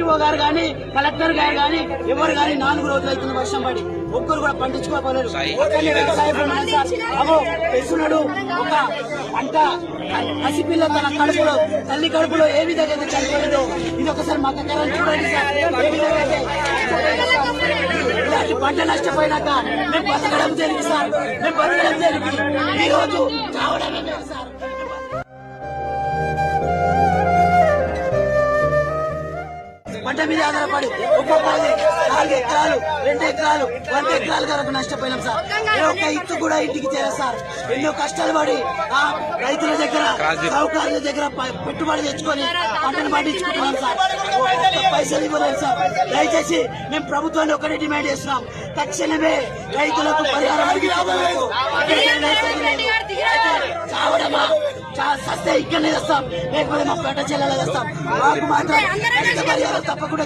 RDO గారు గాని collector గారు గాని ఎవరు గాని 4 రోజులు అవుతుంది వర్షం పడి ఒక్కరు కూడా పండించుకోపోలేరు. తెస్తున్నాడు ఒక పంట పసిపిల్ల తన కడుపులో తల్లి కడుపులో ఏ విధంగా అయితే చనిపోయిందో ఇది ఒకసారి మాకు చూడండి సార్. ఏ విధంగా అయితే ఇలాంటి పంట నష్టపోయినాక మేము బతకడం జరిగింది సార్. మేము బతకడం జరిగి ఈ రోజు కావడమే సార్. పంట మీద ఆధారపడి ఒక్కొక్కది 4 ఎకరాలు 2 ఎకరాలు 100 ఎకరాల వరకు నష్టపోయినాం సార్. ఒక్క ఇత్తు కూడా ఇంటికి చేరారు సార్. ఎన్నో కష్టాలు పడి ఆ రైతుల దగ్గర సౌకర్యాల దగ్గర పెట్టుబడి తెచ్చుకొని పంటను పండించుకుంటున్నాం సార్. పైసలు ఇవ్వలేదు సార్. దయచేసి మేము ప్రభుత్వాన్ని ఒకటే డిమాండ్ చేస్తున్నాం, తక్షణమే రైతులకు పరిహారం చావడమా సస్తే ఇక్కడనే చేస్తాం, లేకపోతే మా పేట చెల్లెలు చేస్తాం. మాకు మాత్రం పరిహారం తప్పకుండా